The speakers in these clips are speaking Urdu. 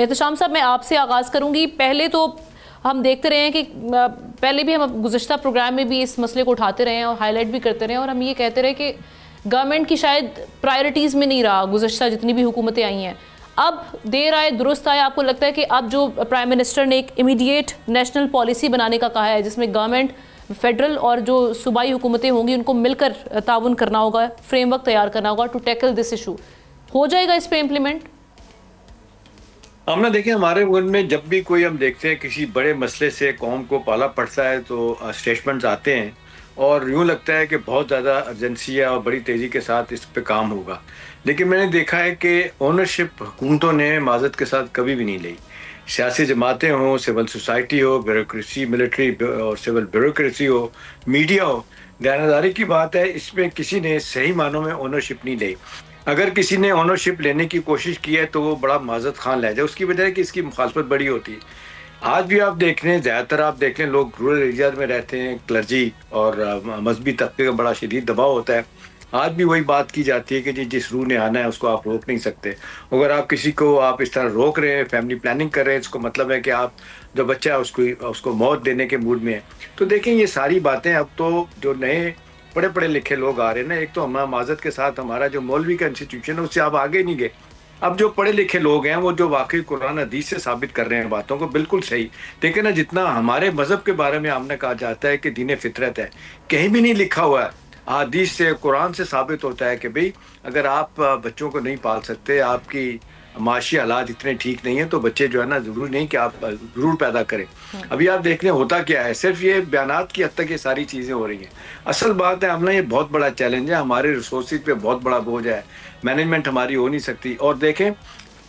احتشام صاحب میں آپ سے آغاز کروں گی. پہلے تو ہم دیکھتے رہے ہیں کہ پہلے بھی ہم گزشتہ پروگرام میں بھی اس مسئلے کو اٹھاتے رہے ہیں اور ہائی لائٹ بھی کرتے رہے ہیں، اور ہم یہ کہتے رہے کہ گورنمنٹ کی شاید پرائرٹیز میں نہیں رہا گزشتہ جتنی بھی حکومتیں آئی ہیں. اب دیر آئے درست آئے، آپ کو لگتا ہے کہ اب جو پرائم منسٹر نے ایک امیڈیٹ نیشنل پالیسی بنانے کا کہا ہے، جس میں گورنمنٹ، فیڈرل اور جو صوبائی حکومتیں ہوں گی ان کو مل کر تعاون کرنا ہوگا، فریم ورک تیار کرنا ہوگا ٹو ٹیکل دس ایشو، ہو جائے گا اس پہ امپلیمنٹ؟ ہم نہ دیکھیں، ہمارے ملک میں جب بھی کوئی ہم دیکھتے ہیں کسی بڑے مسئلے سے قوم کو پالا پڑتا ہے تو اسٹیٹمنٹس آتے ہیں اور یوں لگتا ہے کہ بہت زیادہ ارجنسی ہے اور بڑی تیزی کے ساتھ اس پہ کام ہوگا. لیکن میں نے دیکھا ہے کہ اونرشپ حکومتوں نے معذرت کے ساتھ کبھی بھی نہیں لی. سیاسی جماعتیں ہوں، سول سوسائٹی ہو، بیوروکریسی، ملٹری اور سول بیوروکریسی ہو، میڈیا ہو، دیانتداری کی بات ہے، اس میں کسی نے صحیح معنوں میں اونرشپ نہیں لی. اگر کسی نے اونرشپ لینے کی کوشش کی ہے تو وہ بڑا معذرت خواہ لہجہ، اس کی وجہ ہے کہ اس کی مخالفت بڑی ہوتی ہے. آج بھی آپ دیکھ لیں، زیادہ تر آپ دیکھ لیں لوگ رورل ایریاز میں رہتے ہیں، کلرجی اور مذہبی طبقے کا بڑا شدید دباؤ ہوتا ہے. آج بھی وہی بات کی جاتی ہے کہ جس روح نے آنا ہے اس کو آپ روک نہیں سکتے. اگر آپ کسی کو آپ اس طرح روک رہے ہیں، فیملی پلاننگ کر رہے ہیں، اس کو مطلب ہے کہ آپ جو بچہ ہے اس کو موت دینے کے موڈ میں ہے. تو دیکھیں یہ ساری باتیں اب تو جو نئے بڑے پڑھے لکھے لوگ آ رہے ہیں نا، ایک تو ہمارا معذرت کے ساتھ ہمارا جو مولوی کا انسٹیٹیوشن ہے اس سے آپ آگے نہیں گئے. اب جو پڑھے لکھے لوگ ہیں وہ جو واقعی قرآن حدیث سے ثابت کر رہے ہیں باتوں کو، بالکل صحیح. دیکھیں نا، جتنا ہمارے مذہب کے بارے میں ہم نے کہا جاتا ہے کہ دین فطرت ہے، کہیں بھی نہیں لکھا ہوا ہے. حدیث سے، قرآن سے ثابت ہوتا ہے کہ بھئی اگر آپ بچوں کو نہیں پال سکتے، آپ کی معاشی حالات اتنے ٹھیک نہیں ہیں، تو بچے جو ہے نا ضروری نہیں کہ آپ ضرور پیدا کریں. ابھی آپ دیکھ لیں ہوتا کیا ہے، صرف یہ بیانات کی حد تک یہ ساری چیزیں ہو رہی ہیں. اصل بات ہے ہم نے، یہ بہت بڑا چیلنج ہے، ہمارے ریسورسز پہ بہت بڑا بوجھ ہے، مینجمنٹ ہماری ہو نہیں سکتی. اور دیکھیں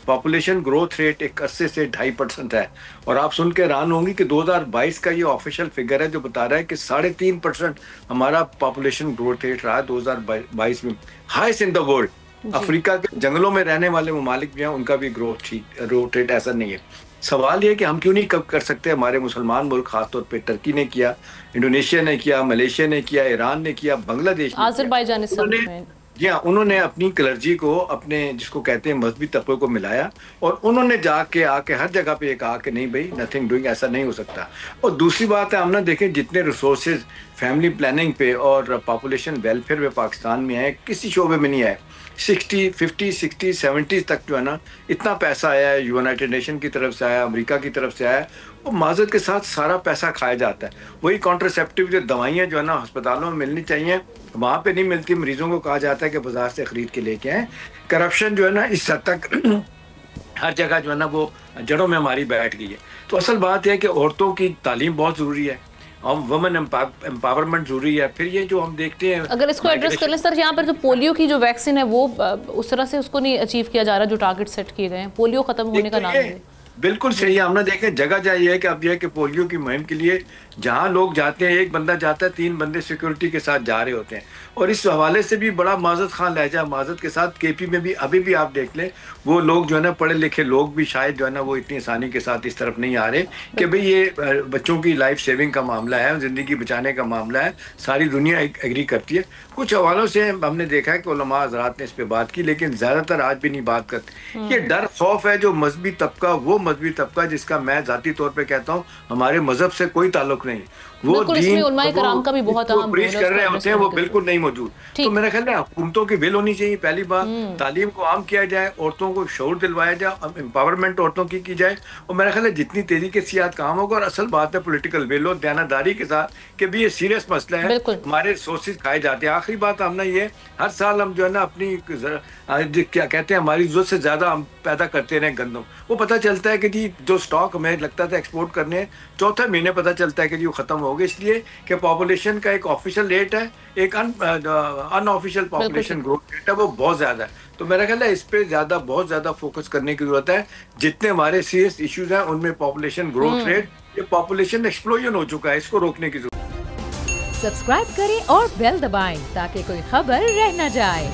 پاپولیشن گروتھ ریٹ 81 سے 2.5% ہے، اور آپ سن کے حیران ہوں گی کہ 2022 کا یہ آفیشیل فگر ہے جو بتا رہا ہے کہ 3.5% ہمارا پاپولیشن گروتھ ریٹ رہا ہے 2022 میں، ہائیسٹ ان دا ورلڈ. افریقہ کے جنگلوں میں رہنے والے ممالک بھی ہیں، ان کا بھی گروتھ ریٹ ایسا نہیں ہے. سوال یہ کہ ہم کیوں نہیں کر سکتے؟ ہمارے مسلمان ملک، خاص طور پہ ترکی نے کیا، انڈونیشیا نے کیا، ملیشیا نے کیا، ایران نے کیا، بنگلہ دیش نے کیا. جی ہاں، انہوں نے اپنی کلرجی کو، اپنے جس کو کہتے ہیں مذہبی طبقے کو ملایا، اور انہوں نے آ کے ہر جگہ پہ یہ کہا کہ نہیں بھائی نتھنگ ڈوئنگ، ایسا نہیں ہو سکتا. اور دوسری بات ہے ہم نہ دیکھیں جتنے ریسورسز فیملی پلاننگ پہ اور پاپولیشن ویلفیئر پہ پاکستان میں ہے، کسی شعبے میں نہیں ہے. 50 70 تک جو ہے نا اتنا پیسہ آیا ہے، یونائٹڈ نیشن کی طرف سے آیا، امریکہ کی طرف سے آیا، وہ معذرت کے ساتھ سارا پیسہ کھایا جاتا ہے. وہی کانٹرسیپٹیو جو دوائیاں جو ہے نا ہسپتالوں میں ملنی چاہیے، وہاں پہ نہیں ملتی. مریضوں کو کہا جاتا ہے کہ بازار سے خرید کے لے کے آئیں. کرپشن جو ہے نا اس حد تک ہر جگہ جو ہے نا وہ جڑوں میں ہماری بیٹھ گئی ہے. تو اصل بات یہ ہے کہ عورتوں کی تعلیم بہت ضروری ہے، وومن امپاورمنٹ ضروری ہے. پھر یہ جو ہم دیکھتے ہیں، اگر اس کو ایڈریس کر لیں سر، یہاں پر جو پولیو کی جو ویکسین ہے وہ اس طرح سے اس کو نہیں اچیو کیا جا رہا جو ٹارگٹ سیٹ کیے گئے ہیں، پولیو ختم ہونے کا نام ہے. بالکل صحیح ہے. ہم نے دیکھیں جگہ جائے کہ اب یہ ہے کہ پولیو کی مہم کے لیے جہاں لوگ جاتے ہیں، ایک بندہ جاتا ہے، 3 بندے سیکورٹی کے ساتھ جا رہے ہوتے ہیں. اور اس حوالے سے بھی بڑا معذرت خواہ لہجہ، معذرت کے ساتھ کے پی میں بھی ابھی بھی آپ دیکھ لیں وہ لوگ جو ہے نا پڑھے لکھے لوگ بھی شاید جو ہے نا وہ اتنی آسانی کے ساتھ اس طرف نہیں آ رہے کہ بھئی یہ بچوں کی لائف سیونگ کا معاملہ ہے، زندگی بچانے کا معاملہ ہے. ساری دنیا ایگری کرتی ہے. کچھ حوالوں سے ہم نے دیکھا ہے کہ علماء حضرات نے اس پہ بات کی، لیکن زیادہ تر آج بھی نہیں بات کرتے. یہ ڈر خوف ہے جو مذہبی طبقہ، وہ مذہبی طبقہ جس کا میں ذاتی طور پہ کہتا ہوں ہمارے مذہب سے کوئی تعلق نہیں، وہ دین کو پریچ کر رہے ہوتے ہیں، وہ بالکل نہیں موجود. تو میرا خیال ہے حکومتوں کی ول ہونی چاہیے. پہلی بات تعلیم کو عام کیا جائے، عورتوں کو شعور دلوایا جائے، امپاورمنٹ عورتوں کی جائے. اور میرا خیال ہے جتنی تیزی کے ساتھ کام ہوگا، اور اصل بات ہے پولیٹیکل ول اور دیانتداری کے ساتھ کہ بھی یہ سیریس مسئلہ ہے، ہمارے ریسورسز کھائے جاتے ہیں. آخری بات ہم نے یہ، ہر سال ہم جو ہے نا اپنی کیا کہتے ہیں ہماری ضرورت سے زیادہ ہم پیدا کرتے رہے گندم. وہ پتہ چلتا ہے کہ جی جو سٹاک ہمیں لگتا تھا ایکسپورٹ کرنے، چوتھے مہینے پتہ چلتا ہے کہ جی وہ ختم ہو گئے، اس لیے کہ پاپولیشن کا ایک آفیشیل ریٹ ہے، ایک ان آفیشیل پاپولیشن گروتھ ریٹ ہے، وہ بہت زیادہ ہے. تو میرا خیال ہے اس پہ بہت زیادہ فوکس کرنے کی ضرورت ہے. جتنے ہمارے سیریس ایشوز ہیں ان میں پاپولیشن گروتھ ریٹ، یہ پاپولیشن ایکسپلوژن ہو چکا ہے، اس کو روکنے کی ضرورت ہے. سبسکرائب کریں اور بیل دبائیں تاکہ کوئی خبر رہ نہ جائے.